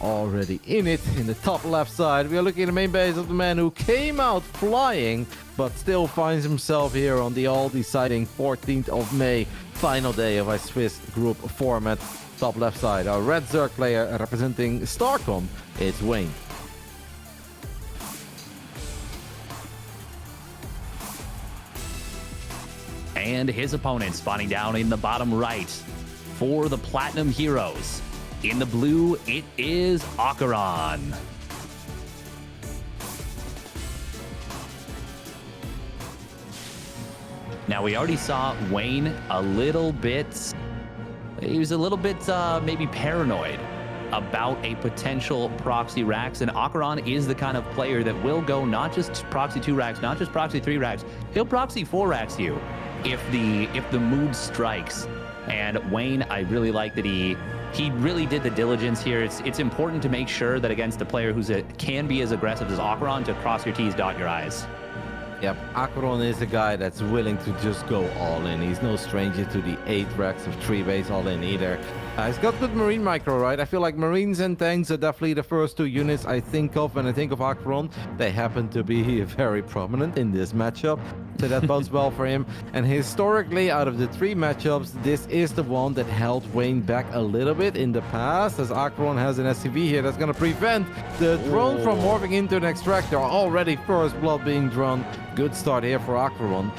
already in it. In the top left side, we are looking at the main base of the man who came out flying, but still finds himself here on the all-deciding 14th of May, final day of a Swiss group format. Top left side, our red Zerg player representing StarCom, it's Wayne. And his opponent spawning down in the bottom right for the Platinum Heroes. In the blue, it is AqueroN. Now, we already saw Wayne a little bit... He was a little bit maybe paranoid about a potential proxy racks, and AqueroN is the kind of player that will go not just proxy 2 racks, not just proxy 3 racks, he'll proxy 4 racks you if the mood strikes. And Wayne, I really like that he really did the diligence here. It's important to make sure that against a player who's can be as aggressive as AqueroN to cross your T's, dot your I's. Yep, AqueroN is a guy that's willing to just go all in. He's no stranger to the 8 racks of 3 base all in either. He's got good Marine micro, right? I feel like Marines and tanks are definitely the first 2 units I think of when I think of AqueroN. They happen to be very prominent in this matchup, so that bodes well for him. And historically, out of the 3 matchups, this is the one that held Wayne back a little bit in the past, as AqueroN has an SCV here that's going to prevent the drone from morphing into an extractor. Already first blood being drawn. Good start here for AqueroN.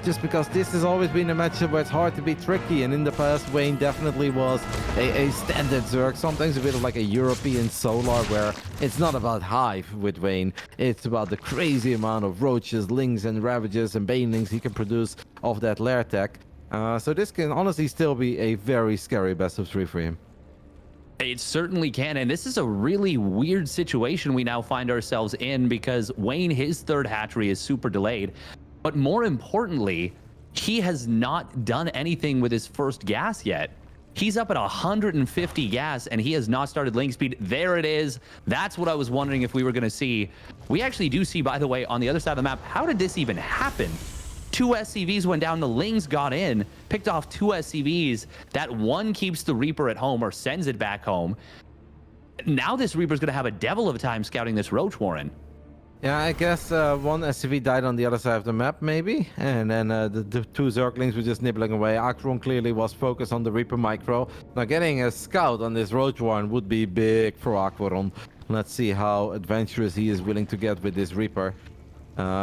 Just because this has always been a matchup where it's hard to be tricky, and in the past, Wayne definitely was a standard Zerg, sometimes a bit of like a European Solar, where it's not about hive with Wayne, it's about the crazy amount of roaches, lings, and ravages and banelings he can produce off that lair tech. So this can honestly still be a very scary best of 3 for him. It certainly can, and this is a really weird situation we now find ourselves in, because Wayne, his 3rd hatchery is super delayed, but more importantly, he has not done anything with his first gas yet. He's up at 150 gas, and he has not started link speed. There it is. That's what I was wondering if we were going to see. We actually do see, by the way, on the other side of the map, how did this even happen? 2 SCVs went down, the Lings got in, picked off 2 SCVs. That one keeps the Reaper at home or sends it back home. Now this Reaper's going to have a devil of a time scouting this Roach Warren. Yeah, I guess one SCV died on the other side of the map, maybe. And then the 2 Zerglings were just nibbling away. AqueroN clearly was focused on the Reaper micro. Now, getting a scout on this Roach Warren would be big for AqueroN. Let's see how adventurous he is willing to get with this Reaper.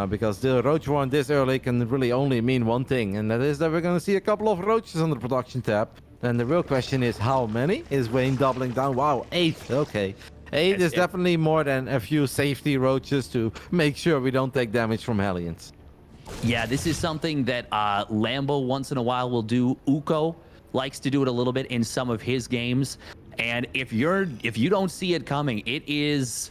Because the Roach Warren this early can really only mean one thing, and that is that we're going to see a couple of roaches on the production tab. And the real question is, how many? Is Wayne doubling down? Wow, 8. Okay. 8 is definitely more than a few safety roaches to make sure we don't take damage from Hellions. Yeah, this is something that Lambo once in a while will do. Uko likes to do it a little bit in some of his games. And if you don't see it coming, it is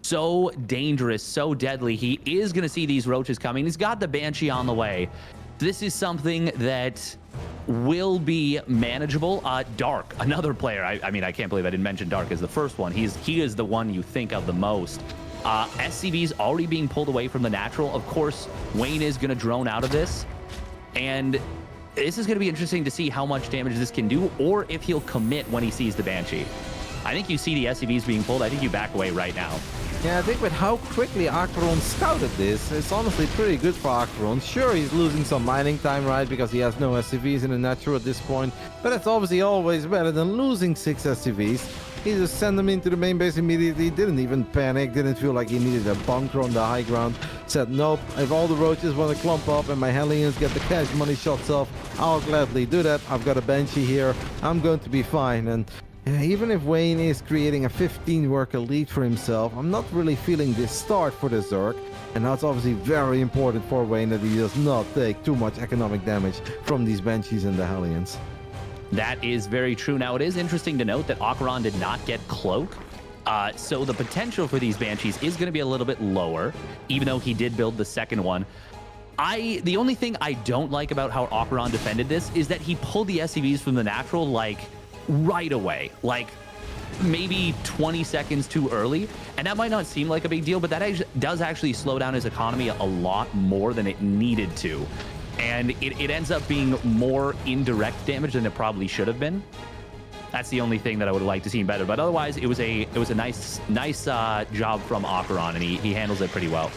so dangerous, so deadly. He is going to see these roaches coming. He's got the Banshee on the way. This is something that will be manageable. Dark, another player. I mean, I can't believe I didn't mention Dark as the first one. He is the one you think of the most. SCV's already being pulled away from the natural. Of course, Wayne is going to drone out of this. And this is going to be interesting to see how much damage this can do, or if he'll commit when he sees the Banshee. I think you see the SCVs being pulled. I think you back away right now. Yeah, I think with how quickly AqueroN scouted this, it's honestly pretty good for AqueroN. Sure, he's losing some mining time, right, because he has no SCVs in the natural at this point, but it's obviously always better than losing 6 SCVs. He just sent them into the main base immediately, didn't even panic, didn't feel like he needed a bunker on the high ground. Said, nope, if all the roaches want to clump up and my Hellions get the cash money shots off, I'll gladly do that. I've got a Banshee here, I'm going to be fine. And yeah, even if Wayne is creating a 15-worker lead for himself, I'm not really feeling this start for the Zerg. And that's obviously very important for Wayne that he does not take too much economic damage from these Banshees and the Hellions. That is very true. Now, it is interesting to note that AqueroN did not get Cloak. So the potential for these Banshees is going to be a little bit lower, even though he did build the second one. The only thing I don't like about how AqueroN defended this is that he pulled the SCVs from the natural, like, right away, like maybe 20 seconds too early. And that might not seem like a big deal, but that does actually slow down his economy a lot more than it needed to. And it ends up being more indirect damage than it probably should have been. That's the only thing that I would like to see better. But otherwise, it was a nice job from AqueroN, and he handles it pretty well.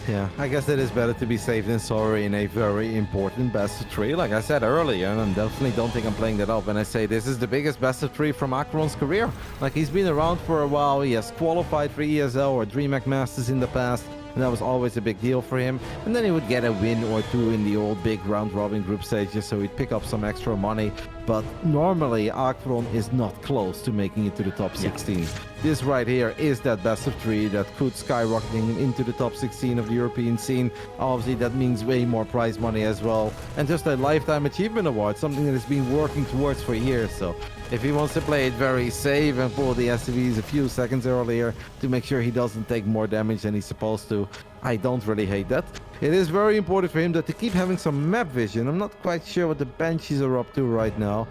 Yeah, I guess it is better to be safe than sorry in a very important best of 3. Like I said earlier, and I definitely don't think I'm playing that up when I say this is the biggest best of 3 from AqueroN's career. Like, he's been around for a while. He has qualified for ESL or DreamHack Masters in the past, and that was always a big deal for him. And then he would get a win or two in the old big round-robin group stages, so he'd pick up some extra money. But normally, AqueroN is not close to making it to the top 16. Yeah. This right here is that best of 3 that could skyrocket him into the top 16 of the European scene. Obviously, that means way more prize money as well. And just a lifetime achievement award, something that he's been working towards for years. So if he wants to play it very safe and pull the SCVs a few seconds earlier to make sure he doesn't take more damage than he's supposed to, I don't really hate that. It is very important for him to keep having some map vision. I'm not quite sure what the Banshees are up to right now.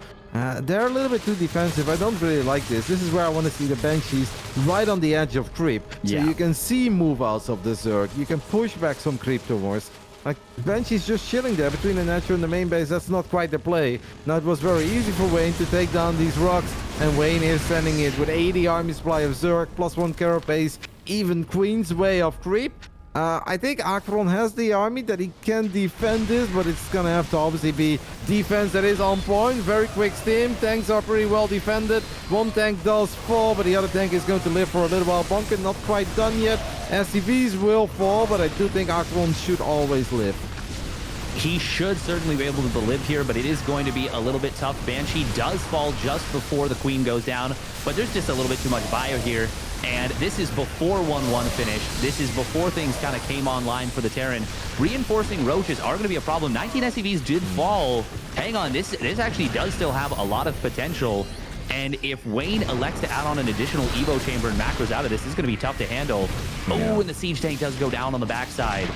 They're a little bit too defensive. I don't really like this. This is where I want to see the Banshees right on the edge of creep. So you can see move-outs of the Zerg. You can push back some creep towards. Like, Banshee's just chilling there between the natural and the main base. That's not quite the play. Now, it was very easy for Wayne to take down these rocks. And Wayne is sending it with 80 army supply of Zerg, plus 1 carapace, even Queen's Way of creep. I think AqueroN has the army that he can defend this, but it's gonna have to obviously be defense that is on point. Very quick stim. Tanks are pretty well defended. One tank does fall, but the other tank is going to live for a little while. Bunker not quite done yet. SCVs will fall, but I do think AqueroN should always live. He should certainly be able to live here, but it is going to be a little bit tough. Banshee does fall just before the Queen goes down, but there's just a little bit too much bio here. And this is before 1-1 finished. This is before things kind of came online for the Terran. Reinforcing Roaches are going to be a problem. 19 SCVs did fall. Hang on, this actually does still have a lot of potential. And if Wayne elects to add on an additional Evo chamber and macros out of this is going to be tough to handle. Oh, and the siege tank does go down on the backside.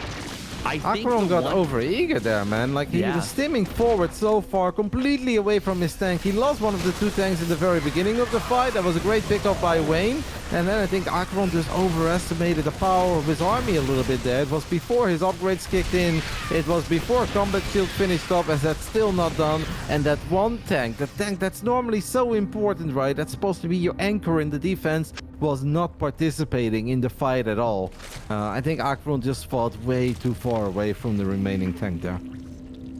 I think AqueroN got over-eager there, man. Like, he was stimming forward so far, completely away from his tank. He lost one of the 2 tanks in the very beginning of the fight. That was a great pickup by Wayne. And then I think AqueroN just overestimated the power of his army a little bit there. It was before his upgrades kicked in. It was before combat shield finished up, as that's still not done. And that one tank, the tank that's normally so important, right? That's supposed to be your anchor in the defense, was not participating in the fight at all. I think AqueroN just fought way too far away from the remaining tank there.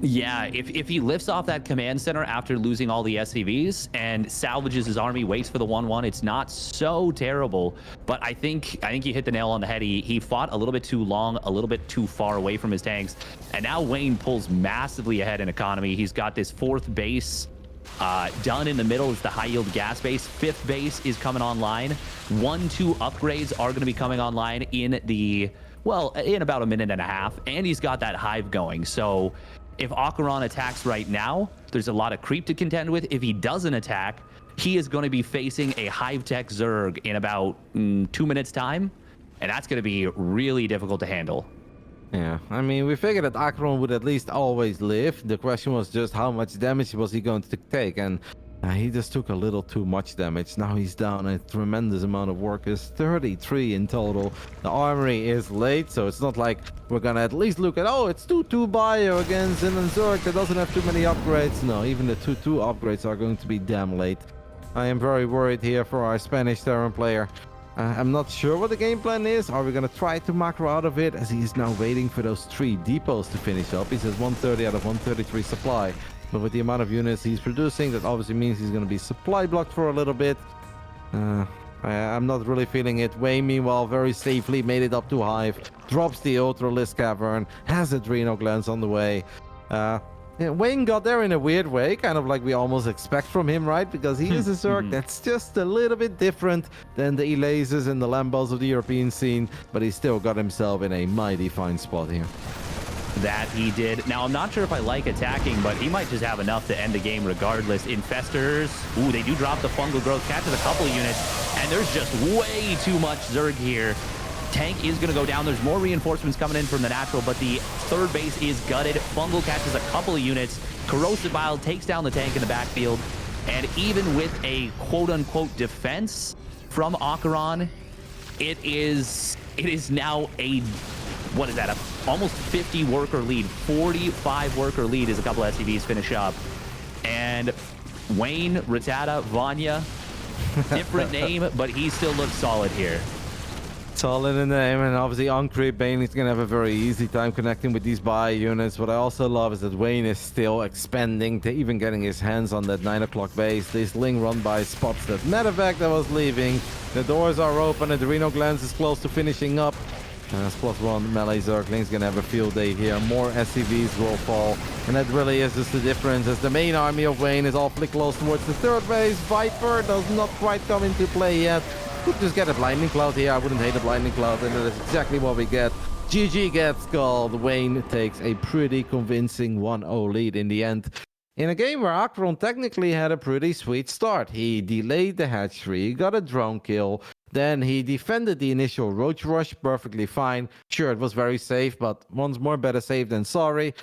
Yeah, if he lifts off that command center after losing all the SCVs and salvages his army, waits for the 1-1, it's not so terrible. But I think you hit the nail on the head. He fought a little bit too long, a little bit too far away from his tanks. And now Wayne pulls massively ahead in economy. He's got this 4th base done in the middle. Is the high yield gas base. 5th base is coming online. 1-2 upgrades are going to be coming online in about a minute and a half. And he's got that hive going. So if AqueroN attacks right now, there's a lot of creep to contend with. If he doesn't attack, he is going to be facing a hive tech Zerg in about 2 minutes time. And that's going to be really difficult to handle. Yeah, I mean, we figured that AqueroN would at least always live. The question was just how much damage was he going to take, and he just took a little too much damage. Now he's down a tremendous amount of workers, 33 in total. The armory is late, so it's not like we're gonna at least look at, oh, it's 2-2 bio against Zinlan Zerg that doesn't have too many upgrades. No, even the 2-2 upgrades are going to be damn late. I am very worried here for our Spanish Terran player. I'm not sure what the game plan is. Are we going to try to macro out of it, as he is now waiting for those 3 depots to finish up? He says 130 out of 133 supply. But with the amount of units he's producing, that obviously means he's going to be supply blocked for a little bit. I'm not really feeling it. Wayne, meanwhile, very safely made it up to Hive. Drops the Ultralisk Cavern. Has Adrenal Glands on the way. Wayne got there in a weird way, kind of like we almost expect from him, right? Because he is a Zerg that's just a little bit different than the Elazes and the Lambos of the European scene, but he still got himself in a mighty fine spot here. That he did. Now, I'm not sure if I like attacking, but he might just have enough to end the game regardless. Infestors, ooh, they do drop the fungal growth, catches a couple of units, and there's just way too much Zerg here. Tank is going to go down. There's more reinforcements coming in from the natural, but the 3rd base is gutted. Fungal catches a couple of units. Corrosive Bile takes down the tank in the backfield. And even with a quote-unquote defense from AqueroN, it is now a, what is that, almost 50 worker lead. 45 worker lead as a couple SCVs finish up. And Wayne, Rattata, Vanya, different name, but he still looks solid here. Solid in the name, and obviously on creep, Bane is going to have a very easy time connecting with these buy units. What I also love is that Wayne is still expanding to even getting his hands on that 9 o'clock base. This Ling run by spots that Medevac that was leaving. The doors are open, and the Reno Glance is close to finishing up. And as +1 melee Zergling's going to have a field day here. More SCVs will fall, and that really is just the difference, as the main army of Wayne is awfully close towards the third base. Viper does not quite come into play yet. Could just get a blinding cloud here. I wouldn't hate a blinding cloud, and that is exactly what we get. GG gets called. Wayne takes a pretty convincing 1-0 lead in the end. In a game where AqueroN technically had a pretty sweet start. He delayed the hatchery, got a drone kill, then he defended the initial roach rush perfectly fine. Sure, it was very safe, but once more, better safe than sorry.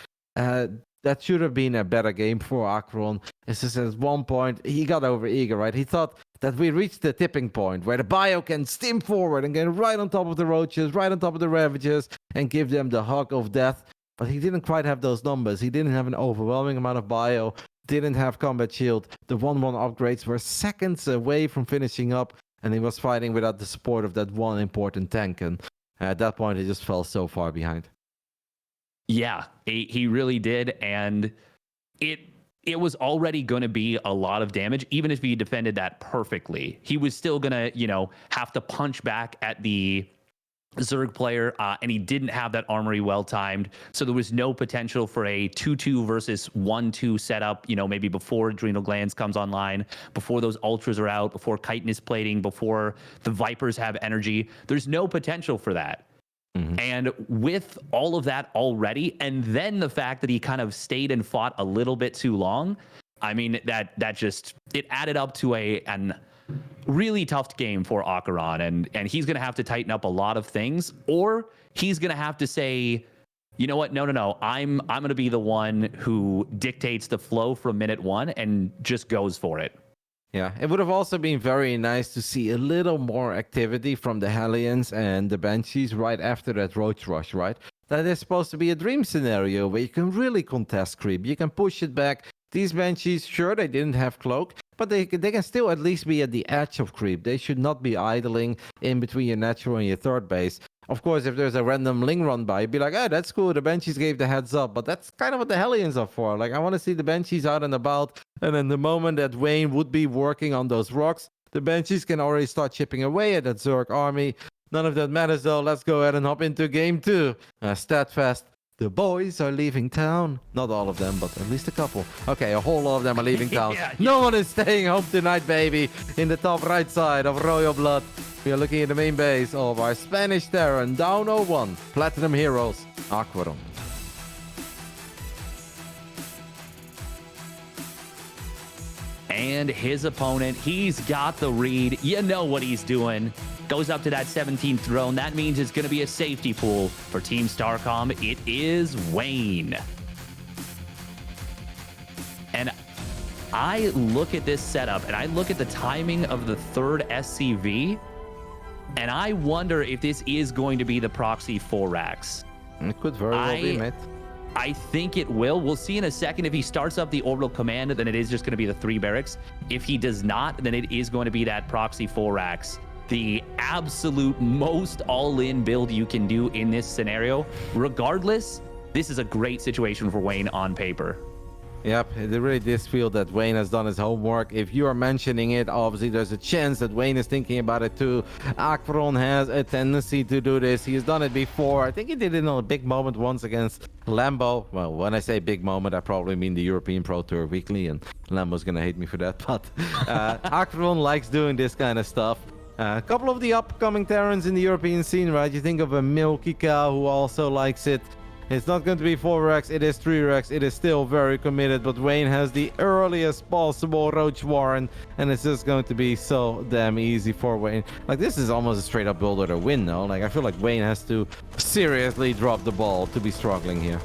That should have been a better game for AqueroN. It's just at one point, he got over eager, right? He thought that we reached the tipping point where the bio can stim forward and get right on top of the roaches, right on top of the ravages, and give them the hug of death. But he didn't quite have those numbers. He didn't have an overwhelming amount of bio, didn't have combat shield. The 1-1 upgrades were seconds away from finishing up, and he was fighting without the support of that one important tank. And at that point, he just fell so far behind. Yeah, he really did, and it was already going to be a lot of damage. Even if he defended that perfectly, he was still going to, have to punch back at the Zerg player, and he didn't have that armory well timed, so there was no potential for a 2-2 versus 1-2 setup, maybe before Adrenal Glands comes online, before those ultras are out, before chitinous plating, before the Vipers have energy. There's no potential for that. And with all of that already, and then the fact that he kind of stayed and fought a little bit too long, I mean, that just, it added up to an really tough game for AqueroN, and he's going to have to tighten up a lot of things, or he's going to have to say, you know what, no, I'm going to be the one who dictates the flow from minute one and just goes for it. Yeah, it would have also been very nice to see a little more activity from the Hellions and the Banshees right after that Roach Rush, right? That is supposed to be a dream scenario where you can really contest creep. You can push it back. These Banshees, sure, they didn't have cloak, but they can still at least be at the edge of creep. They should not be idling in between your natural and your third base. Of course, if there's a random Ling run by, you'd be like, oh, that's cool. The Banshees gave the heads up. But that's kind of what the Hellions are for. Like, I want to see the Banshees out and about. And then the moment that Wayne would be working on those rocks, the Banshees can already start chipping away at that Zerg army. None of that matters, though. Let's go ahead and hop into game two. Statfast. The boys are leaving town. Not all of them, but at least a couple. Okay, a whole lot of them are leaving town. Yeah. No one is staying home tonight, baby. In the top right side of Royal Blood, we are looking at the main base of our Spanish Terran, down 0-1. Platinum Heroes, AqueroN. And his opponent, he's got the read. You know what he's doing. Goes up to that 17th throne. That means it's going to be a safety pool for Team Starcom. It is Wayne. And I look at this setup, and I look at the timing of the third SCV, and I wonder if this is going to be the proxy 4-Rax. It could very well be, mate. I think it will. We'll see in a second. If he starts up the orbital command, then it is just going to be the 3 barracks. If he does not, then it is going to be that proxy 4-Rax. The absolute most all-in build you can do in this scenario. Regardless, this is a great situation for Wayne on paper. Yep, it really does feel that Wayne has done his homework. If you are mentioning it, obviously there's a chance that Wayne is thinking about it too. AqueroN has a tendency to do this. He has done it before. I think he did it on a big moment once against Lambo. Well, when I say big moment, I probably mean the European Pro Tour Weekly, and Lambo's gonna hate me for that. But AqueroN likes doing this kind of stuff. A couple of the upcoming Terrans in the European scene, right? You think of a Milky Cow who also likes it. It's not going to be 4-Rex, it is 3-Rex. It is still very committed, but Wayne has the earliest possible Roach Warren, and it's just going to be so damn easy for Wayne. Like, this is almost a straight-up builder to win, though. Like, I feel like Wayne has to seriously drop the ball to be struggling here.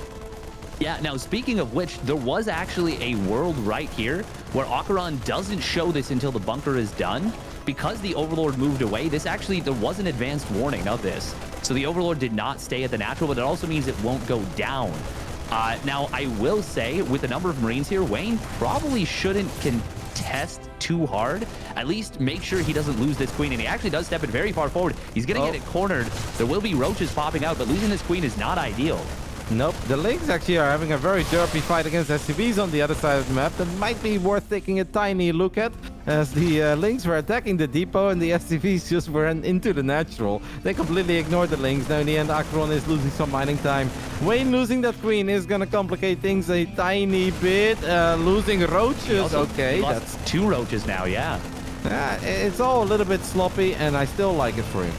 Yeah, now speaking of which, there was actually a world right here where AqueroN doesn't show this until the bunker is done. Because the Overlord moved away, there was an advanced warning of this. So the Overlord did not stay at the natural, but it also means it won't go down. Now, I will say, with the number of Marines here, Wayne probably shouldn't test too hard. At least make sure he doesn't lose this queen, and he actually does step it very far forward. He's gonna get it cornered. There will be roaches popping out, but losing this queen is not ideal. Nope, the Lynx actually are having a very derpy fight against SCVs on the other side of the map that might be worth taking a tiny look at, as the Lynx were attacking the depot and the SCVs just went into the natural. They completely ignored the Lynx. Now in the end, AqueroN is losing some mining time. Wayne losing that queen is gonna complicate things a tiny bit. Losing roaches, He lost 2 roaches now, yeah. It's all a little bit sloppy, and I still like it for him.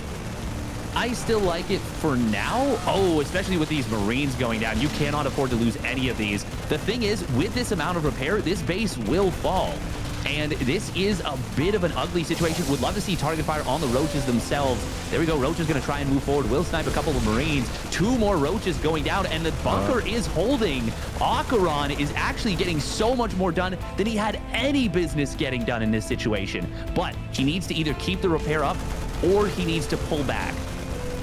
I still like it for now. Oh, especially with these Marines going down. You cannot afford to lose any of these. The thing is, with this amount of repair, this base will fall. And this is a bit of an ugly situation. Would love to see target fire on the roaches themselves. There we go. Roach is going to try and move forward. Will snipe a couple of Marines. 2 more roaches going down, and the bunker is holding. AqueroN is actually getting so much more done than he had any business getting done in this situation. But he needs to either keep the repair up or he needs to pull back.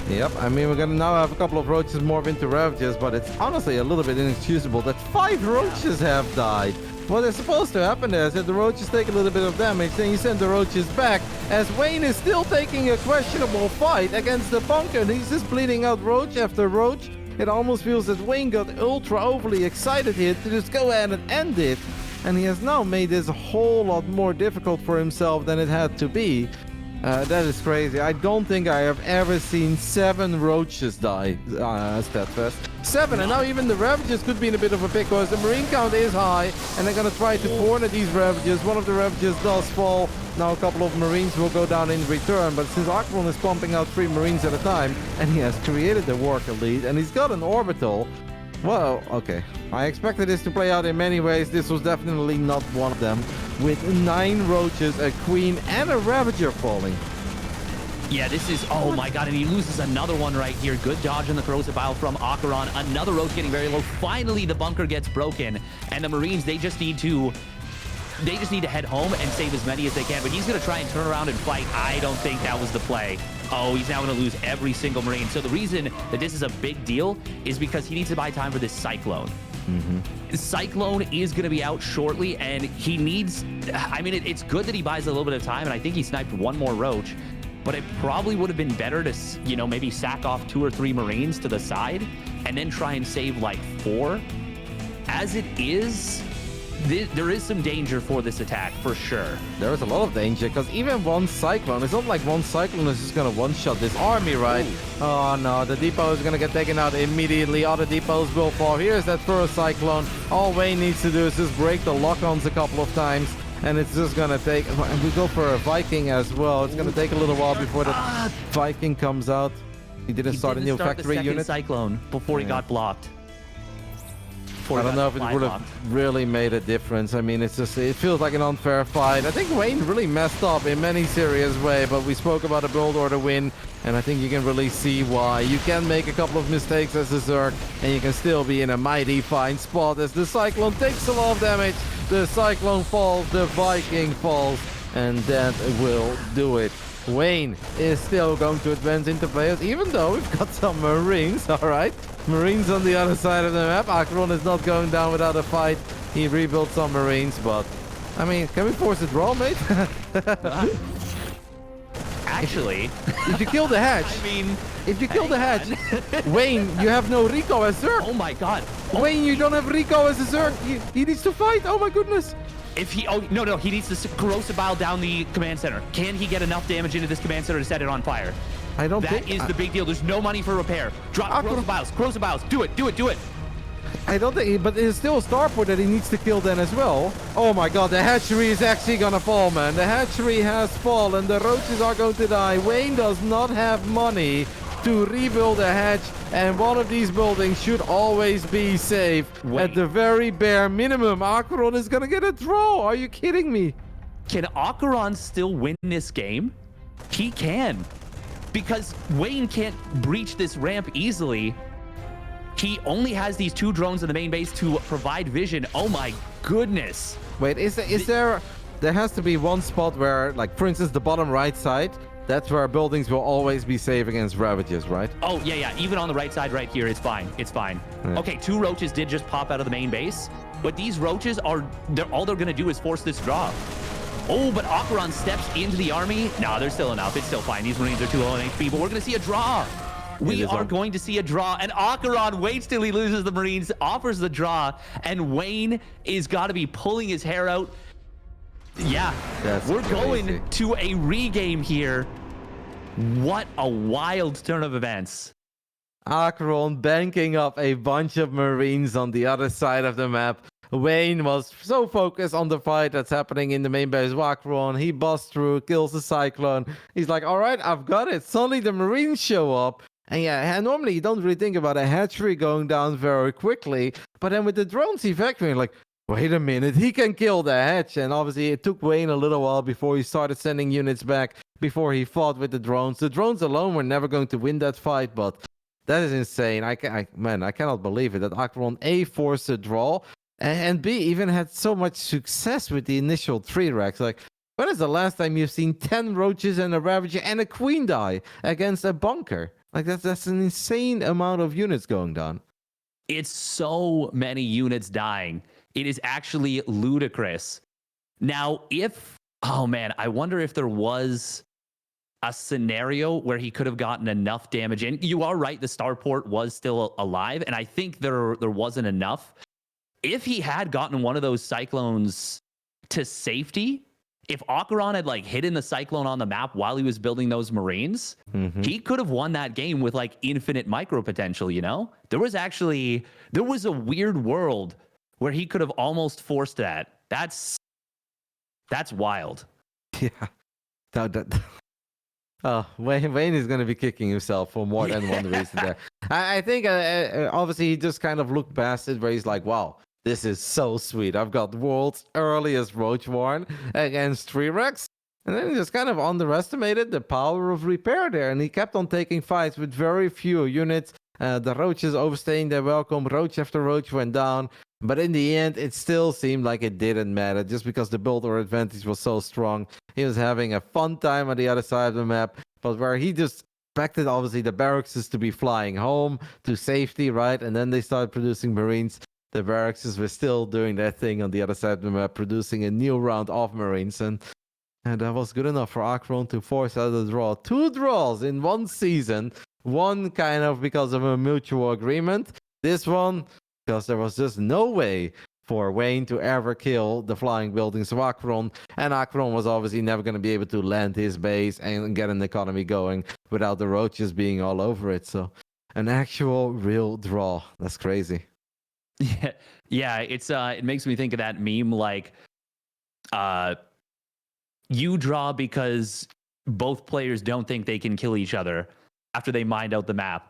Yep, I mean, we're gonna now have a couple of roaches morph into ravages, but it's honestly a little bit inexcusable that 5 roaches have died. What is supposed to happen is that the roaches take a little bit of damage, then you send the roaches back, as Wayne is still taking a questionable fight against the bunker, and he's just bleeding out roach after roach. It almost feels that Wayne got ultra overly excited here to just go ahead and end it, and he has now made this a whole lot more difficult for himself than it had to be. That is crazy. I don't think I have ever seen 7 roaches die, Steadfast. 7, and now even the Ravages could be in a bit of a pickle, as the Marine count is high, and they're going to try to corner these Ravages. One of the Ravages does fall. Now a couple of Marines will go down in return, but since AqueroN is pumping out 3 Marines at a time, and he has created the worker lead, and he's got an orbital, well, okay. I expected this to play out in many ways. This was definitely not one of them. With 9 roaches, a queen, and a ravager falling. Yeah, this is... Oh my god, and he loses another one right here. Good dodge on the corrosive bile from AqueroN. Another roach getting very low. Finally, the bunker gets broken. And the Marines, they just need to head home and save as many as they can. But he's going to try and turn around and fight. I don't think that was the play. Oh, he's now going to lose every single Marine. So the reason that this is a big deal is because he needs to buy time for this Cyclone. Cyclone is going to be out shortly, and he needs... I mean, it's good that he buys a little bit of time, and I think he sniped 1 more roach. But it probably would have been better to, you know, maybe sack off 2 or 3 Marines to the side and then try and save like 4. As it is... there is some danger for this attack, for sure. There is a lot of danger, because even one Cyclone, it's not like one Cyclone is just going to one-shot this army, right? Ooh. Oh no, the depot is going to get taken out immediately. Other depots will fall. Here's that first Cyclone. All Wayne needs to do is just break the lock-ons a couple of times, and it's just going to take... And we go for a Viking as well. It's going to take a little while before the Viking comes out. He didn't start a new factory unit. Cyclone before he got blocked. I don't know if it would have really made a difference. I mean, it's just, it feels like an unfair fight. I think Wayne really messed up in many serious ways, but we spoke about a build order win, and I think you can really see why. You can make a couple of mistakes as a Zerg, and you can still be in a mighty fine spot as the Cyclone takes a lot of damage. The Cyclone falls, the Viking falls, and that will do it. Wayne is still going to advance into players, even though we've got some Marines, all right? Marines on the other side of the map. AqueroN is not going down without a fight. He rebuilt some Marines, but... I mean, can we force a draw, mate? Actually... If you kill the hatch... I mean... If you kill the hatch... Wayne, you have no Rico as Zerg. Oh my god. Wayne, you don't have Rico as a Zerg. He needs to fight. Oh my goodness. If he... Oh, no, he needs to corrosive bile down the command center. Can he get enough damage into this command center to set it on fire? I don't think... That is the big deal. There's no money for repair. Drop corrosive biles. Corrosive biles. Do it. I don't think... But there's still a starport that he needs to kill then as well. Oh my god, the hatchery is actually gonna fall, man. The hatchery has fallen. The roaches are going to die. Wayne does not have money to rebuild a hatch, and one of these buildings should always be safe. At the very bare minimum, AqueroN is gonna get a draw. Are you kidding me? Can AqueroN still win this game? He can. Because Wayne can't breach this ramp easily. He only has these 2 drones in the main base to provide vision. Oh my goodness. Wait, is there... There has to be one spot where, like, for instance, the bottom right side, that's where buildings will always be safe against ravages, right? Oh, yeah. Even on the right side right here, it's fine. Yeah. Okay, 2 roaches did just pop out of the main base, but these roaches are... all they're going to do is force this draw. Oh, but AqueroN steps into the army. No, there's still enough. It's still fine. These Marines are too low in HP, but we're going to see a draw. We are going to see a draw, and AqueroN waits till he loses the Marines, offers the draw, and Wayne is got to be pulling his hair out. Yeah, we're going to a regame here. What a wild turn of events. AqueroN banking up a bunch of Marines on the other side of the map. Wayne was so focused on the fight that's happening in the main base of AqueroN. He busts through, kills the Cyclone. He's like, all right, I've got it. Suddenly the Marines show up. And yeah, normally you don't really think about a hatchery going down very quickly. But then with the drones evacuating, like, wait a minute, he can kill the hatch. And obviously it took Wayne a little while before he started sending units back, before he fought with the drones. The drones alone were never going to win that fight, but that is insane. I cannot believe it that AqueroN A forced a draw, and B even had so much success with the initial 3 racks. Like, when is the last time you've seen 10 roaches and a ravager and a queen die against a bunker? Like, that's an insane amount of units going down. It's so many units dying. It is actually ludicrous. Now, oh man, I wonder if there was a scenario where he could have gotten enough damage in. You are right, the starport was still alive, and I think there wasn't enough. If he had gotten one of those cyclones to safety, if AqueroN had like hidden the cyclone on the map while he was building those Marines, he could have won that game with like infinite micro potential, you know? There was a weird world where he could have almost forced that. That's wild. Yeah. Wayne is going to be kicking himself for more than one reason there. I think obviously he just kind of looked past it where he's like, wow, this is so sweet. I've got world's earliest Roach Warren against 3 Rex. And then he just kind of underestimated the power of repair there. And he kept on taking fights with very few units. The Roaches overstaying their welcome. Roach after Roach went down. But in the end, it still seemed like it didn't matter just because the builder advantage was so strong. He was having a fun time on the other side of the map, but where he just expected, obviously, the barracks to be flying home to safety, right? And then they started producing Marines. The barracks were still doing their thing on the other side of the map, producing a new round of Marines. And that was good enough for AqueroN to force out a draw. 2 draws in one season. One kind of because of a mutual agreement. This one, because there was just no way for Wayne to ever kill the flying buildings of AqueroN. And AqueroN was obviously never going to be able to land his base and get an economy going without the roaches being all over it. So an actual real draw. That's crazy. Yeah, it makes me think of that meme like you draw because both players don't think they can kill each other after they mined out the map.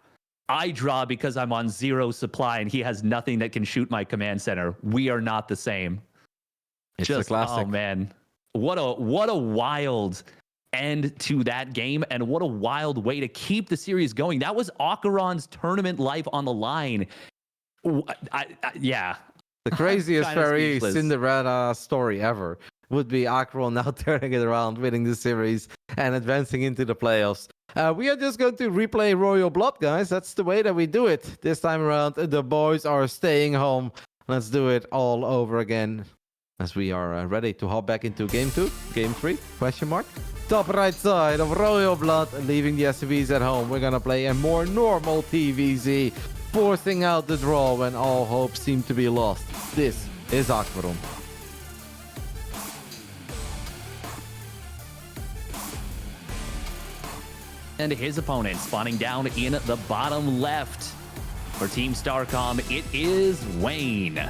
I draw because I'm on 0 supply and he has nothing that can shoot my command center. We are not the same. It's a classic. Oh man, what a wild end to that game, and what a wild way to keep the series going. That was AqueroN's tournament life on the line. Yeah. The craziest fairy Cinderella story ever would be AqueroN now turning it around, winning the series, and advancing into the playoffs. We are just going to replay Royal Blood, guys. That's the way that we do it. This time around, the boys are staying home. Let's do it all over again as we are ready to hop back into Game 2, Game 3, question mark. Top right side of Royal Blood, leaving the SCVs at home. We're going to play a more normal TVZ, forcing out the draw when all hope seemed to be lost. This is AqueroN. And his opponent spawning down in the bottom left. For Team Starcom, it is Wayne.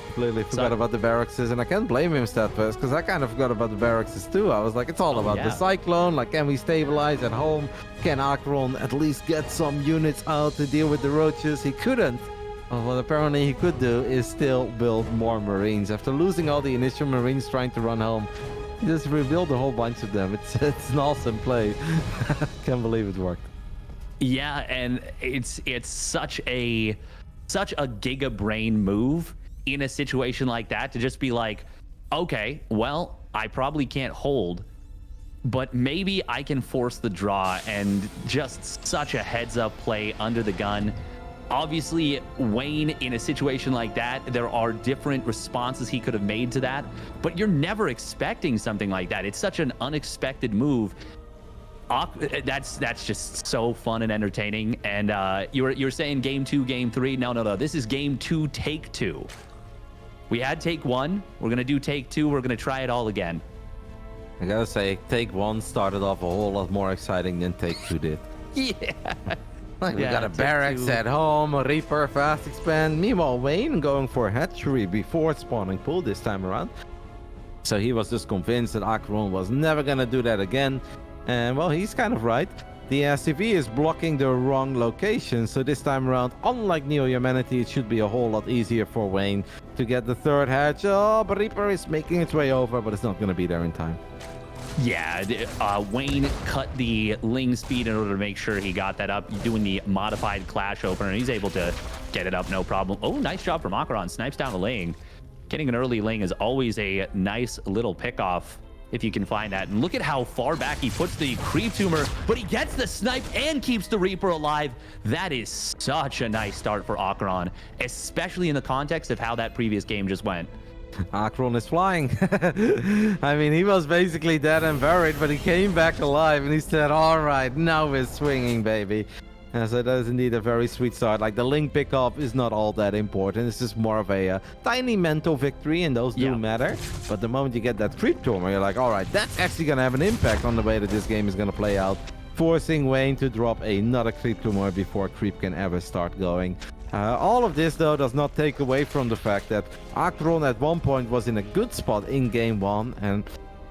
Completely forgot about the barracks, and I can't blame him, Statfest, because I kind of forgot about the barracks too. I was like, it's all about the Cyclone. Like, can we stabilize at home? Can AqueroN at least get some units out to deal with the roaches? He couldn't. Well, what apparently he could do is still build more Marines. After losing all the initial Marines trying to run home, he just rebuilt a whole bunch of them. It's an awesome play. Can't believe it worked. Yeah, and it's such a giga brain move in a situation like that to just be like, okay, well, I probably can't hold, but maybe I can force the draw, and just such a heads up play under the gun. Obviously, Wayne, in a situation like that, there are different responses he could have made to that, but you're never expecting something like that. It's such an unexpected move. That's just so fun and entertaining. And you're saying game 2, game 3. No. This is game 2, take 2. We had take 1. We're going to do take 2. We're going to try it all again. I gotta say, take 1 started off a whole lot more exciting than take 2 did. Yeah. Like, we got a barracks at home, a Reaper, fast expand. Meanwhile, Wayne going for a hatchery before spawning pool this time around. So he was just convinced that AqueroN was never gonna do that again. And well, he's kind of right. The SCV is blocking the wrong location, so this time around, unlike Neo Humanity, it should be a whole lot easier for Wayne to get the third hatch. Oh, but Reaper is making its way over, but it's not going to be there in time. Yeah, Wayne cut the Ling speed in order to make sure he got that up, doing the modified Clash opener, and he's able to get it up no problem. Oh, nice job from AqueroN. Snipes down a Ling. Getting an early Ling is always a nice little pickoff, if you can find that. And look at how far back he puts the creep tumor, but he gets the snipe and keeps the Reaper alive. That is such a nice start for AqueroN, especially in the context of how that previous game just went. AqueroN is flying. I mean, he was basically dead and buried, but he came back alive and he said, all right, now we're swinging, baby. And so that is indeed a very sweet start. Like, the Link pickoff is not all that important. It's just more of a tiny mental victory, and those do matter. But the moment you get that creep tumor, you're like, all right, that's actually going to have an impact on the way that this game is going to play out, forcing Wayne to drop another creep tumor before creep can ever start going. All of this, though, does not take away from the fact that AqueroN at one point was in a good spot in game 1, and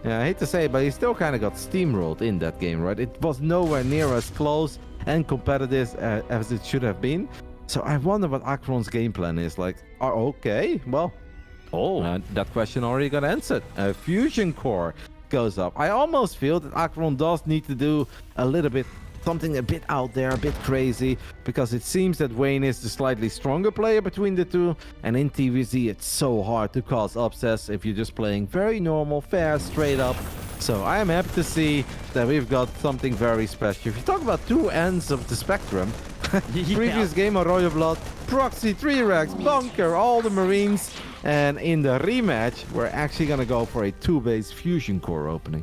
I hate to say it, but he still kind of got steamrolled in that game, right? It was nowhere near as close and competitive as it should have been. So I wonder what AqueroN's game plan is. Like, okay, well, that question already got answered. A fusion core goes up. I almost feel that AqueroN does need to do a little bit something a bit out there, a bit crazy, because it seems that Wayne is the slightly stronger player between the two, and in TVZ it's so hard to cause upsets if you're just playing very normal, fair, straight up. So I am happy to see that we've got something very special. If you talk about two ends of the spectrum, previous game of Royal Blood, Proxy, 3 racks, Bunker, all the Marines, and in the rematch, we're actually gonna go for a 2-base fusion core opening.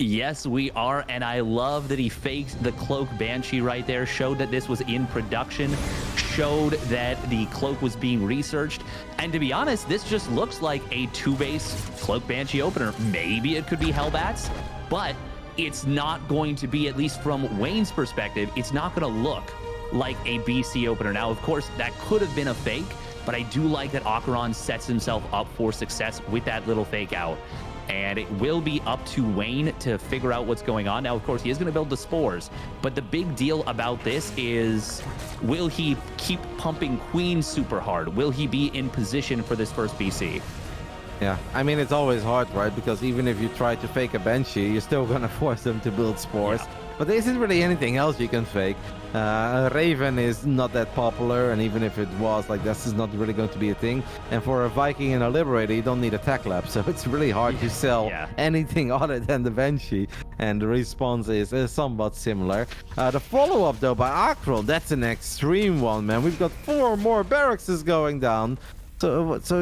Yes, we are, and I love that he faked the Cloak Banshee right there, showed that this was in production, showed that the Cloak was being researched, and to be honest, this just looks like a 2-base Cloak Banshee opener. Maybe it could be Hellbats, but it's not going to be, at least from Wayne's perspective, it's not going to look like a BC opener. Now, of course, that could have been a fake, but I do like that AqueroN sets himself up for success with that little fake out. And it will be up to Wayne to figure out what's going on. Now, of course, he is going to build the spores, but the big deal about this is, will he keep pumping Queen super hard? Will he be in position for this first BC? Yeah, I mean, it's always hard, right? Because even if you try to fake a Banshee, you're still going to force them to build spores. Yeah. But there isn't really anything else you can fake. Raven is not that popular, and even if it was, like, this is not really going to be a thing. And for a Viking and a Liberator, you don't need a tech lab, so it's really hard to sell anything other than the Banshee. And the response is somewhat similar. The follow-up, though, by AqueroN, that's an extreme one, man. We've got 4 more barracks going down. So it's a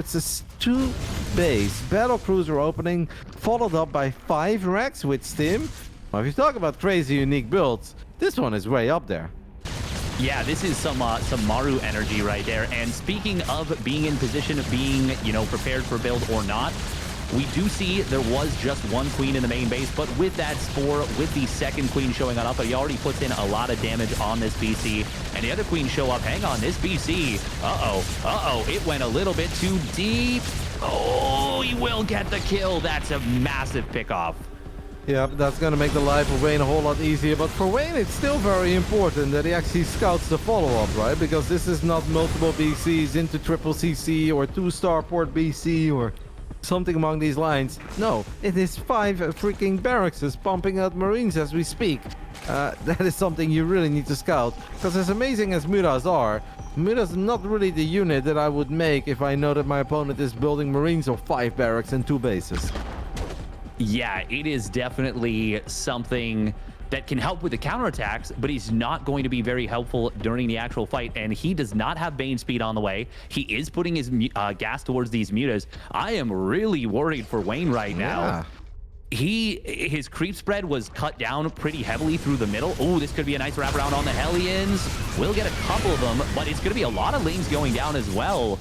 2-base battle cruiser opening, followed up by 5 racks with Stim. Well, if you talk about crazy unique builds, this one is way up there. Yeah, this is some Maru energy right there. And speaking of being in position of being, you know, prepared for build or not, we do see there was just 1 queen in the main base, but with that spore, with the second queen showing on up, he already puts in a lot of damage on this BC. And the other queens show up. Hang on, this BC. It went a little bit too deep. Oh, he will get the kill. That's a massive pickoff. Yeah, that's going to make the life of Wayne a whole lot easier. But for Wayne, it's still very important that he actually scouts the follow-up, right? Because this is not multiple BCs into triple CC or 2-starport BC or something along these lines. No, it is 5 freaking barracks pumping out Marines as we speak. That is something you really need to scout. Because as amazing as Muras are, Muras is not really the unit that I would make if I know that my opponent is building Marines of 5 barracks and 2 bases. Yeah, it is definitely something that can help with the counterattacks, but he's not going to be very helpful during the actual fight. And he does not have Bane speed on the way. He is putting his gas towards these mutas. I am really worried for Wayne right now. His creep spread was cut down pretty heavily through the middle. Oh, this could be a nice wraparound on the Hellions. We'll get a couple of them, but it's going to be a lot of lanes going down as well.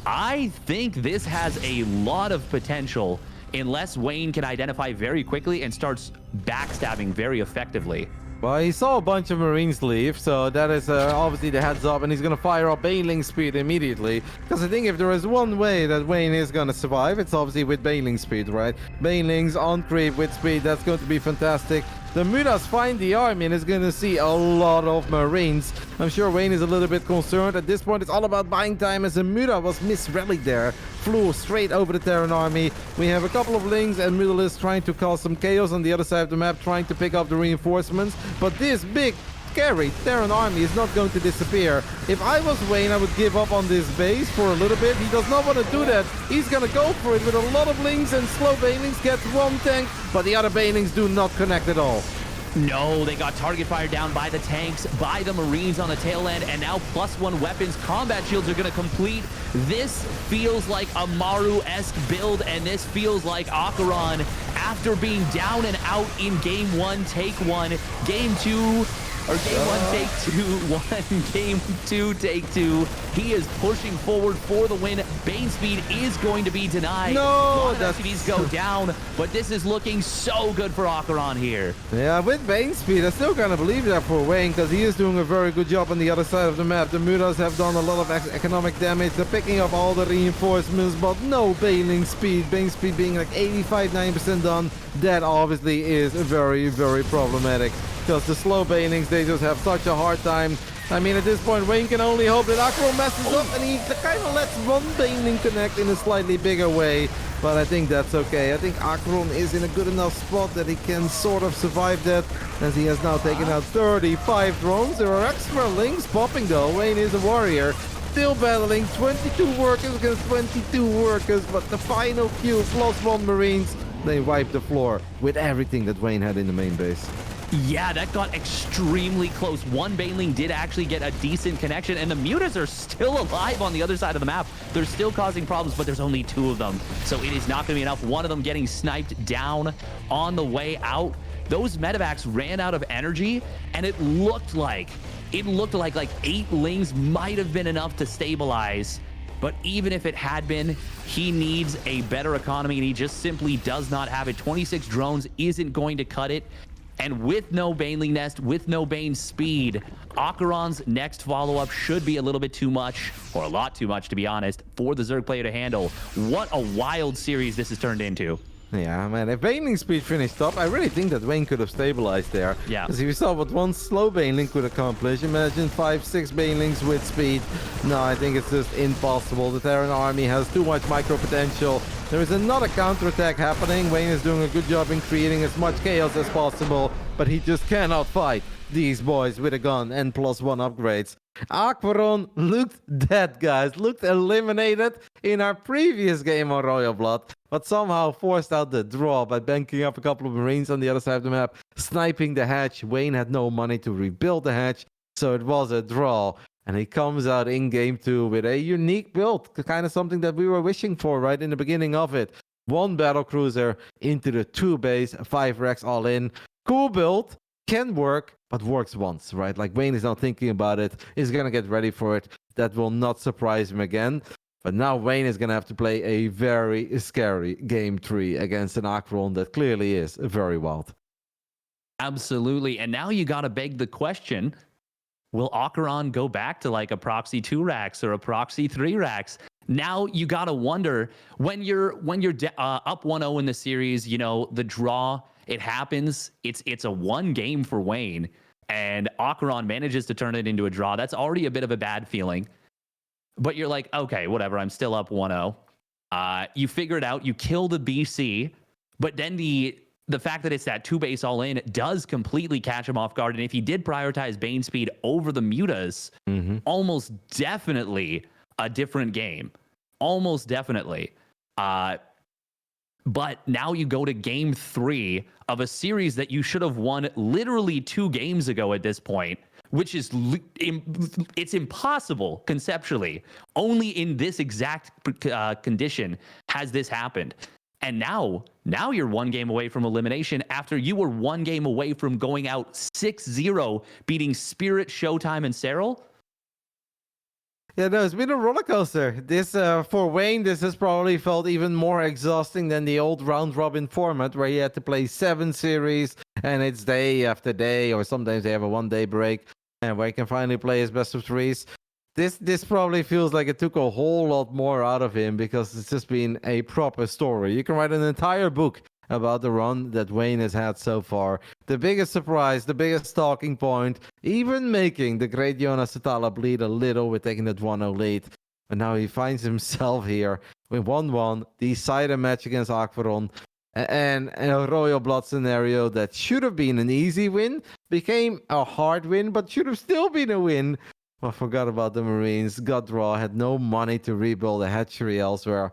I think this has a lot of potential unless Wayne can identify very quickly and starts backstabbing very effectively. Well, he saw a bunch of Marines leave, so that is obviously the heads up, and he's going to fire up Baneling speed immediately. Because I think if there is one way that Wayne is going to survive, it's obviously with Baneling speed, right? Banelings on creep with speed, that's going to be fantastic. The Mutas find the army and is going to see a lot of Marines. I'm sure Wayne is a little bit concerned. At this point, it's all about buying time as the Muta was misrallied there. Flew straight over the Terran army. We have a couple of Lings and Mutalisks trying to cause some chaos on the other side of the map, trying to pick up the reinforcements. But this big scary Terran army is not going to disappear. If I was Wayne, I would give up on this base for a little bit. He does not want to do that. He's going to go for it with a lot of Lings and slow Banelings. Gets one tank, but the other Banelings do not connect at all. No, they got target fire down by the tanks, by the Marines on the tail end, and now +1 weapons. Combat shields are going to complete. This feels like a Maru-esque build, and this feels like AqueroN after being down and out in game 1, take 1, game 2, or game 1, take 2, 1, game 2, take 2. He is pushing forward for the win. Bane speed is going to be denied. No, that's SCVs go down, but this is looking so good for AqueroN here. Yeah, with Bane speed, I still kind of believe that for Wayne, because he is doing a very good job on the other side of the map. The Mutas have done a lot of economic damage. They're picking up all the reinforcements, but no Baneling speed. Bane speed being like 85-90% done. That obviously is very, very problematic, because the slow Banelings, they just have such a hard time. I mean, at this point, Wayne can only hope that AqueroN messes up, and he kind of lets one Baneling connect in a slightly bigger way. But I think that's okay. I think AqueroN is in a good enough spot that he can sort of survive that, as he has now taken out 35 drones. There are extra Lings popping though. Wayne is a warrior, still battling 22 workers against 22 workers, but the final few +1 Marines, they wipe the floor with everything that Wayne had in the main base. Yeah, that got extremely close. One Baneling did actually get a decent connection, and the Mutas are still alive on the other side of the map. They're still causing problems, but there's only 2 of them, so it is not going to be enough. One of them getting sniped down on the way out. Those medevacs ran out of energy, and it looked like like 8 Lings might have been enough to stabilize. But even if it had been, he needs a better economy, and he just simply does not have it. 26 drones isn't going to cut it. And with no Baneling Nest, with no Bane speed, AqueroN's next follow-up should be a little bit too much, or a lot too much, to be honest, for the Zerg player to handle. What a wild series this has turned into. Yeah, man, if Baneling speed finished up, I really think that Wayne could have stabilized there. Yeah. Because if you saw what one slow Baneling could accomplish, imagine 5-6 Banelings with speed. No, I think it's just impossible. The Terran army has too much micro potential. There is another counterattack happening. Wayne is doing a good job in creating as much chaos as possible, but he just cannot fight these boys with a gun and +1 upgrades. AqueroN looked dead, guys. Looked eliminated in our previous game on Royal Blood, but somehow forced out the draw by banking up a couple of Marines on the other side of the map, sniping the hatch. Wayne had no money to rebuild the hatch, so it was a draw. And he comes out in game 2 with a unique build, kind of something that we were wishing for right in the beginning of it. 1 battlecruiser into the 2 base, 5 racks all in. Cool build, can work, but works once, right? Like, Wayne is not thinking about it. He's going to get ready for it. That will not surprise him again. But now Wayne is going to have to play a very scary game 3 against an AqueroN that clearly is very wild. Absolutely. And now you got to beg the question, will AqueroN go back to like a proxy 2 racks or a proxy 3 racks? Now you got to wonder, when you're up 1-0 in the series, you know, the draw, it happens. It's a 1 game for Wayne, and AqueroN manages to turn it into a draw. That's already a bit of a bad feeling. But you're like, okay, whatever, I'm still up 1-0. You figure it out, you kill the BC, but then the fact that it's that 2 base all in does completely catch him off guard. And if he did prioritize Bane speed over the Mutas, almost definitely a different game. Almost definitely. But now you go to game 3 of a series that you should have won literally 2 games ago at this point, which is it's impossible conceptually. Only in this exact condition has this happened. And now you're 1 game away from elimination after you were 1 game away from going out 6-0, beating Spirit, Showtime, and Serral. Yeah, no, it's been a roller coaster. This, for Wayne, this has probably felt even more exhausting than the old round robin format where he had to play 7 series and it's day after day, or sometimes they have a 1-day break, and where he can finally play his best of 3s. This probably feels like it took a whole lot more out of him because it's just been a proper story. You can write an entire book about the run that Wayne has had so far. The biggest surprise, the biggest talking point, even making the great Jonas Satala bleed a little with taking that 1-0 lead. And now he finds himself here with 1-1, decided match against AqueroN, and a Royal Blood scenario that should have been an easy win, became a hard win, but should have still been a win. I forgot about the Marines. Got draw, had no money to rebuild a hatchery elsewhere.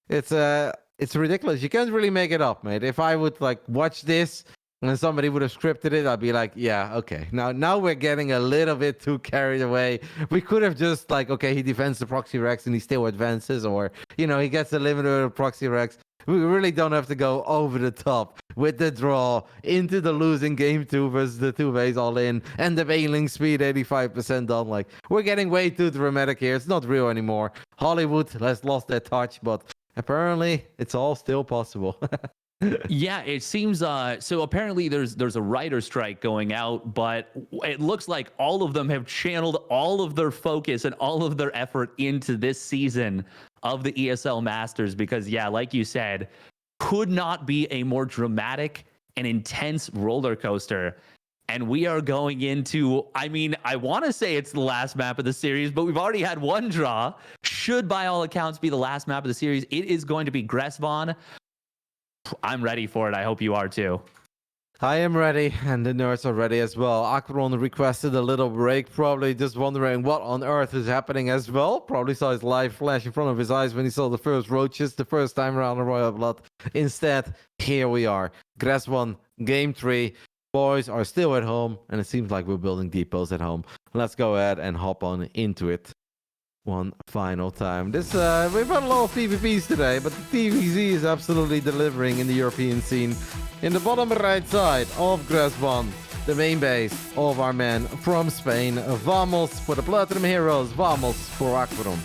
It's ridiculous. You can't really make it up, mate. If I would like watch this and somebody would have scripted it, I'd be like, yeah, okay. Now we're getting a little bit too carried away. We could have just like, okay, he defends the proxy Rex and he still advances, or he gets eliminated with proxy Rex. We really don't have to go over the top with the draw into the losing game 2 versus the 2-base all in and the bailing speed 85% on. Like, we're getting way too dramatic here. It's not real anymore. Hollywood has lost their touch, but apparently it's all still possible. Yeah, it seems so apparently there's a writer strike going out, but it looks like all of them have channeled all of their focus and all of their effort into this season of the ESL Masters because, yeah, like you said, could not be a more dramatic and intense roller coaster. And we are going into, I mean, I want to say it's the last map of the series, but we've already had 1 draw. Should, by all accounts, be the last map of the series. It is going to be Gressvon. I'm ready for it. I hope you are too. I am ready, and the nerds are ready as well. AqueroN requested a little break, probably just wondering what on earth is happening as well. Probably saw his live flash in front of his eyes when he saw the first roaches the first time around the Royal Blood. Instead, here we are. Gressvon, game 3. Boys are still at home, and it seems like we're building depots at home. Let's go ahead and hop on into it one final time. We've had a lot of PvPs today, but the TVZ is absolutely delivering in the European scene. In the bottom right side of Gressvon, the main base of our men from Spain. Vamos for the Platinum Heroes, vamos for AqueroN.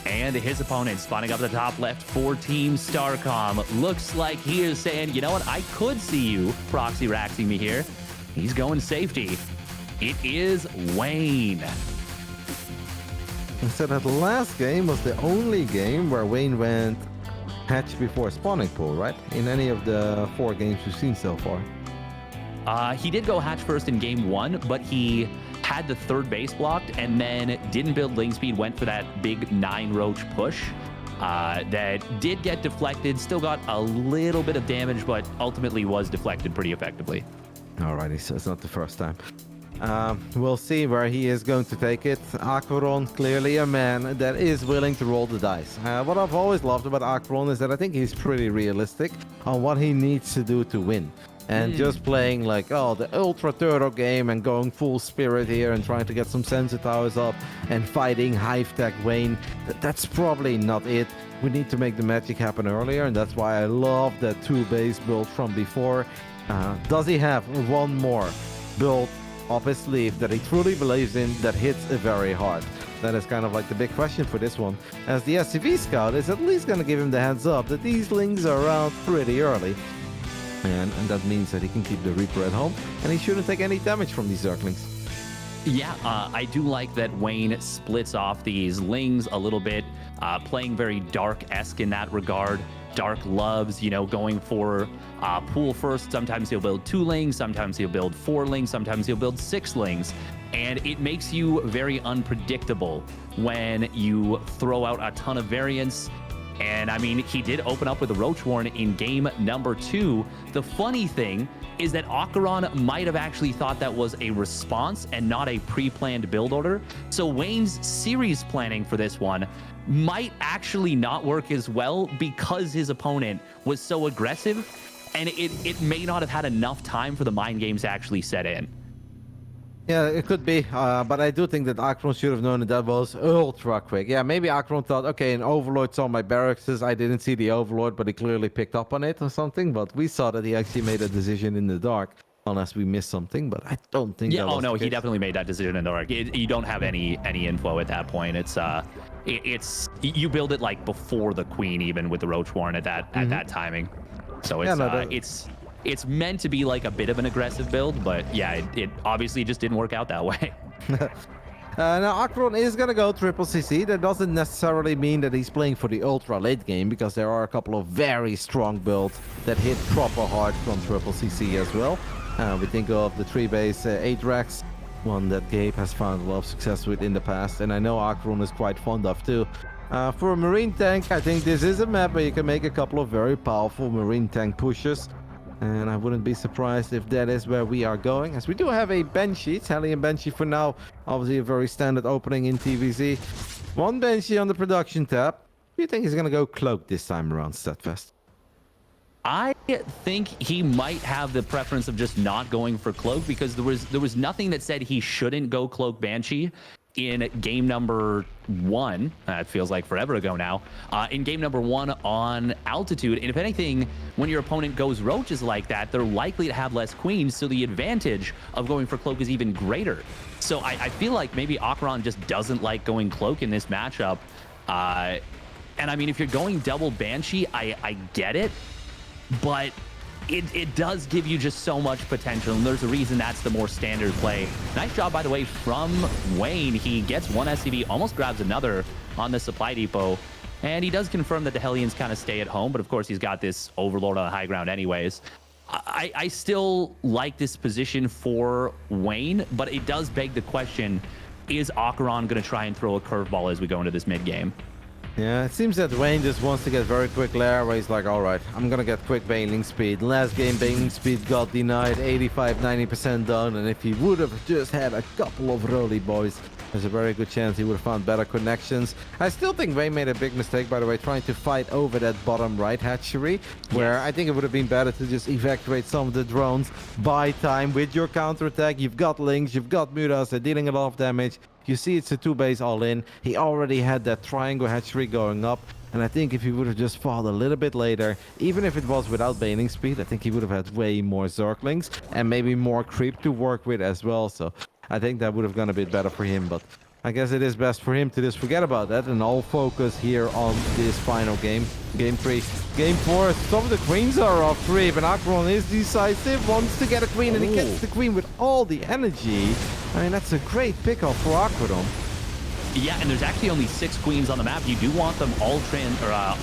And his opponent spawning up the top left for Team Starcom. Looks like he is saying, you know what, I could see you proxy raxing me here. He's going safety. It is Wayne. And so that last game was the only game where Wayne went hatch before spawning pool, right? In any of the 4 games we've seen so far. He did go hatch first in game 1, but he had the 3rd base blocked and then didn't build link speed, went for that big 9 roach push that did get deflected, still got a little bit of damage, but ultimately was deflected pretty effectively. Alrighty, so it's not the first time. We'll see where he is going to take it. AqueroN, clearly a man that is willing to roll the dice. What I've always loved about AqueroN is that I think he's pretty realistic on what he needs to do to win. And just playing like, the Ultra Turtle game and going full spirit here and trying to get some sensor towers up and fighting Hive Tech Wayne, that's probably not it. We need to make the magic happen earlier, and that's why I love that 2-base build from before. Does he have one more build up his sleeve that he truly believes in that hits very hard? That is kind of like the big question for this one, as the SCV scout is at least going to give him the heads up that these lings are around pretty early. And that means that he can keep the Reaper at home, and he shouldn't take any damage from these Zerglings. Yeah, I do like that Wayne splits off these lings a little bit, playing very Dark-esque in that regard. Dark loves, going for pool first. Sometimes he'll build 2 lings, sometimes he'll build 4 lings, sometimes he'll build 6 lings. And it makes you very unpredictable when you throw out a ton of variance. And I mean, he did open up with the Roach Warren in game number 2. The funny thing is that AqueroN might have actually thought that was a response and not a pre-planned build order. So Wayne's series planning for this one might actually not work as well because his opponent was so aggressive, and it may not have had enough time for the mind games to actually set in. Yeah, it could be, but I do think that AqueroN should have known that was ultra quick. Yeah, maybe AqueroN thought, okay, an Overlord saw my barracks. I didn't see the Overlord, but he clearly picked up on it or something. But we saw that he actually made a decision in the dark, unless we missed something. But I don't think. Yeah. That was no, the he case. definitely made that decision in the dark. You don't have any info at that point. It's you build it like before the Queen, even with the Roach Warren at that timing. So it's meant to be like a bit of an aggressive build, but yeah, it obviously just didn't work out that way. Now, AqueroN is going to go triple CC. That doesn't necessarily mean that he's playing for the ultra late game, because there are a couple of very strong builds that hit proper hard from triple CC as well. We think of the 3-base Atrax, one that Gabe has found a lot of success with in the past, and I know AqueroN is quite fond of too. For a Marine tank, I think this is a map where you can make a couple of very powerful Marine tank pushes. And I wouldn't be surprised if that is where we are going, as we do have a Banshee. Tally and Banshee for now, obviously a very standard opening in TVZ. One Banshee on the production tab. Do you think he's going to go Cloak this time around, Steadfast? I think he might have the preference of just not going for Cloak, because there was nothing that said he shouldn't go Cloak Banshee in game number 1. It feels like forever ago now. In game number 1 on Altitude. And if anything, when your opponent goes Roaches like that, they're likely to have less Queens, so the advantage of going for Cloak is even greater. So I feel like maybe AqueroN just doesn't like going Cloak in this matchup. And I mean, if you're going double Banshee, I get it, but it does give you just so much potential, and there's a reason that's the more standard play. Nice job, by the way, from Wayne. He gets one SCV, almost grabs another on the supply depot, and he does confirm that the Hellions kind of stay at home, but of course he's got this Overlord on the high ground anyways. I still like this position for Wayne, but it does beg the question, is AqueroN going to try and throw a curveball as we go into this mid game? Yeah, it seems that Wayne just wants to get very quick lair, where he's like, all right, I'm going to get quick bailing speed. Last game, bailing speed got denied, 85-90% down, and if he would have just had a couple of roly boys, there's a very good chance he would have found better connections. I still think Wayne made a big mistake, by the way, trying to fight over that bottom right hatchery, where I think it would have been better to just evacuate some of the drones, buy time with your counterattack. You've got Lynx, you've got Mutas, they're dealing a lot of damage. You see it's a 2-base all-in. He already had that triangle hatchery going up. And I think if he would have just fought a little bit later, even if it was without bailing speed, I think he would have had way more Zerglings and maybe more creep to work with as well. So I think that would have gone a bit better for him. But I guess it is best for him to just forget about that and all focus here on this final game. Game 3. Game 4, some of the queens are off 3, but AqueroN is decisive, wants to get a queen, and he gets the queen with all the energy. I mean, that's a great pickup for AqueroN. Yeah, and there's actually only 6 queens on the map. You do want them all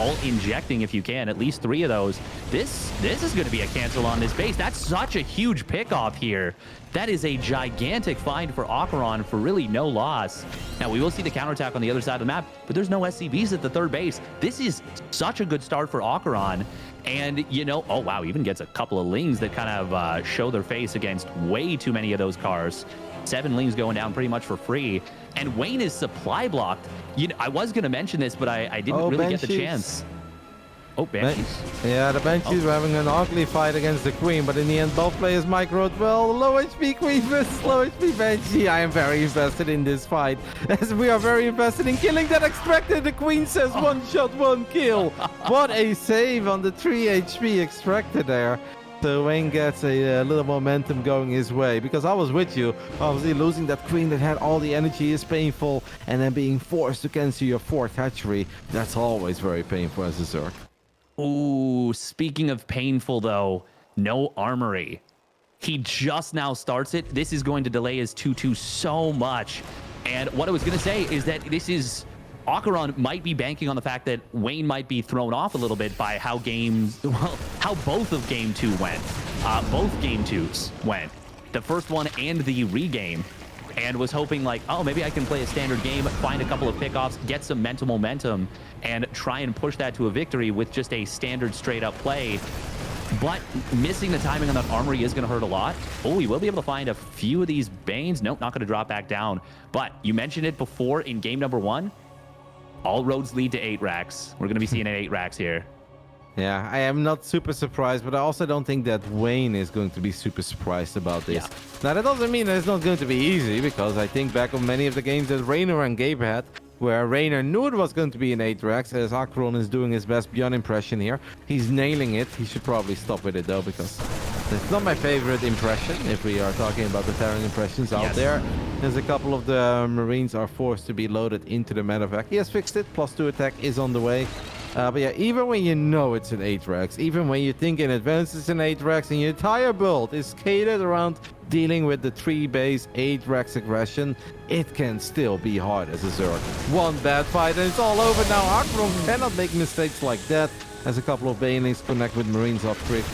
all injecting if you can, at least 3 of those. This is going to be a cancel on this base. That's such a huge pickoff here. That is a gigantic find for AqueroN for really no loss. Now, we will see the counterattack on the other side of the map, but there's no SCVs at the 3rd base. This is such a good start for AqueroN. And, you know, oh, wow, even gets a couple of Lings that kind of show their face against way too many of those cars. 7 Lings going down pretty much for free. And Wayne is supply blocked. You know, I was going to mention this, but I didn't really get the chance. Oh, Banshees. Yeah, the Banshees were having an ugly fight against the Queen, but in the end, both players microed well. Low HP Queen versus low HP Banshee. I am very invested in this fight, as we are very invested in killing that Extractor. The Queen says 1 shot, 1 kill. What a save on the 3 HP Extractor there. So Wayne gets a little momentum going his way, because I was with you. Obviously, losing that Queen that had all the energy is painful, and then being forced to cancel your 4th hatchery, that's always very painful as a Zerg. Ooh, speaking of painful, though, no armory. He just now starts it. This is going to delay his 2-2 so much. And what I was going to say is that this is... AqueroN might be banking on the fact that Wayne might be thrown off a little bit by how how both of game 2 went. Both game 2s went. The first one and the regame. and was hoping like, oh, maybe I can play a standard game, find a couple of pickoffs, get some mental momentum, and try and push that to a victory with just a standard straight up play. But missing the timing on that armory is going to hurt a lot. Oh, he will be able to find a few of these Banes. Nope, not going to drop back down. But you mentioned it before in game number 1. All roads lead to 8 racks. We're going to be seeing 8 racks here. Yeah, I am not super surprised, but I also don't think that Wayne is going to be super surprised about this. Yeah. Now, that doesn't mean that it's not going to be easy, because I think back on many of the games that Raynor and Gabe had, where Raynor knew it was going to be an 8 racks, as AqueroN is doing his best beyond impression here. He's nailing it. He should probably stop with it, though, because it's not my favorite impression, if we are talking about the Terran impressions out there. There's a couple of the Marines are forced to be loaded into the medevac. He has fixed it. +2 attack is on the way. But yeah, even when you know it's an 8 racks, even when you think in advance it's an 8 racks, and your entire build is catered around dealing with the 3 base 8 racks aggression, it can still be hard as a Zerg. One bad fight and it's all over now. AqueroN cannot make mistakes like that, as a couple of Banelings connect with Marines off trick.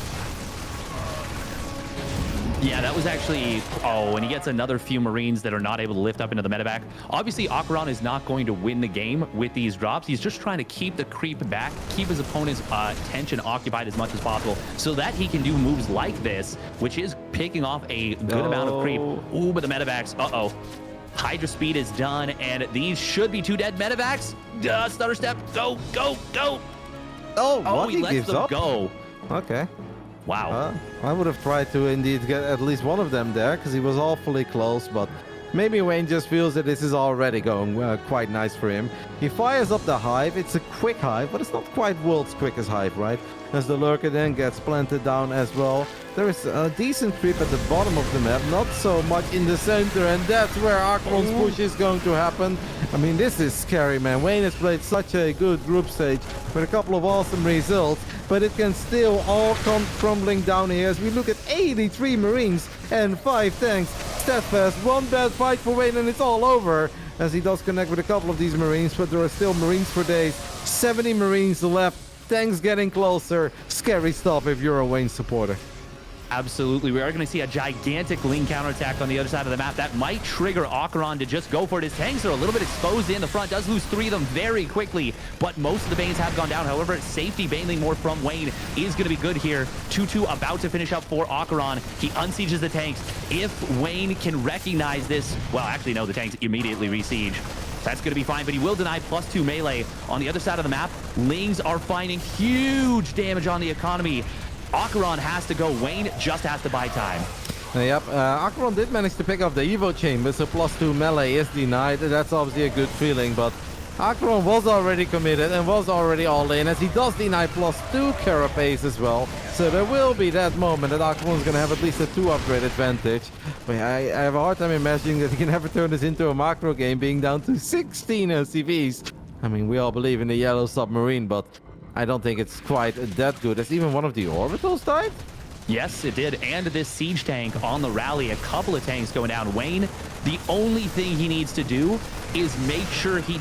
Yeah, that was actually... Oh, and he gets another few Marines that are not able to lift up into the medevac. Obviously, AqueroN is not going to win the game with these drops. He's just trying to keep the creep back, keep his opponent's attention occupied as much as possible, so that he can do moves like this, which is picking off a good amount of creep. Ooh, but the medevacs... Uh-oh. Hydra speed is done, and these should be 2 dead medevacs. Stutter step. Go, go, go. Oh, what? He lets them go. Okay. Wow. I would have tried to indeed get at least one of them there, because he was awfully close, but maybe Wayne just feels that this is already going quite nice for him. He fires up the hive. It's a quick hive, but it's not quite world's quickest hive, right? As the lurker then gets planted down as well. There is a decent creep at the bottom of the map, not so much in the center, and that's where AqueroN's push is going to happen. I mean, this is scary, man. Wayne has played such a good group stage with a couple of awesome results, but it can still all come crumbling down here as we look at 83 Marines and 5 tanks. Steadfast, one bad fight for Wayne and it's all over, as he does connect with a couple of these Marines, but there are still Marines for days. 70 Marines left, tanks getting closer. Scary stuff if you're a Wayne supporter. Absolutely. We are going to see a gigantic Ling counterattack on the other side of the map. That might trigger AqueroN to just go for it. His tanks are a little bit exposed in the front. Does lose 3 of them very quickly, but most of the Banes have gone down. However, safety Baneling more from Wayne is going to be good here. 2-2 about to finish up for AqueroN. He unsieges the tanks. If Wayne can recognize this, well, actually, no, the tanks immediately re-siege. That's going to be fine, but he will deny +2 melee. On the other side of the map, Lings are finding huge damage on the economy. AqueroN has to go. Wayne just has to buy time. Yep, AqueroN did manage to pick up the Evo chamber, so +2 melee is denied. That's obviously a good feeling, but AqueroN was already committed and was already all in, as he does deny +2 carapace as well. So there will be that moment that AqueroN's going to have at least a 2 upgrade advantage. But I have a hard time imagining that he can ever turn this into a macro game, being down to 16 LCVs. I mean, we all believe in the yellow submarine, but I don't think it's quite that good. As even one of the orbitals died? Yes, it did. And this siege tank on the rally, a couple of tanks going down. Wayne, the only thing he needs to do is make sure he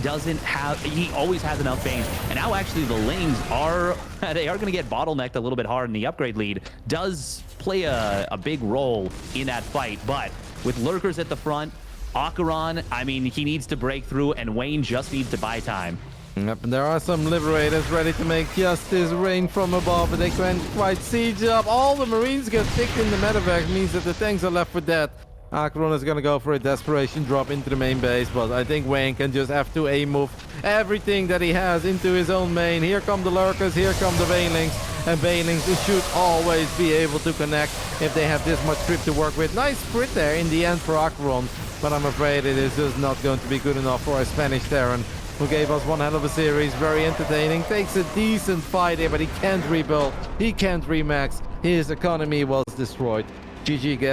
always has enough Banes. And now actually the Lings are going to get bottlenecked a little bit hard, and the upgrade lead does play a big role in that fight. But with lurkers at the front, AqueroN, I mean, he needs to break through, and Wayne just needs to buy time. Yep, and there are some Liberators ready to make justice rain from above, but they can't quite siege up. All the Marines get picked in the medevac, means that the tanks are left for dead. AqueroN is going to go for a desperation drop into the main base, but I think Wayne can just F2A move everything that he has into his own main. Here come the lurkers, here come the Banelings, and Banelings should always be able to connect if they have this much creep to work with. Nice sprint there in the end for AqueroN, but I'm afraid it is just not going to be good enough for a Spanish Terran, who gave us one hell of a series, very entertaining, takes a decent fight here, but he can't rebuild, he can't remax, his economy was destroyed. GG, guys.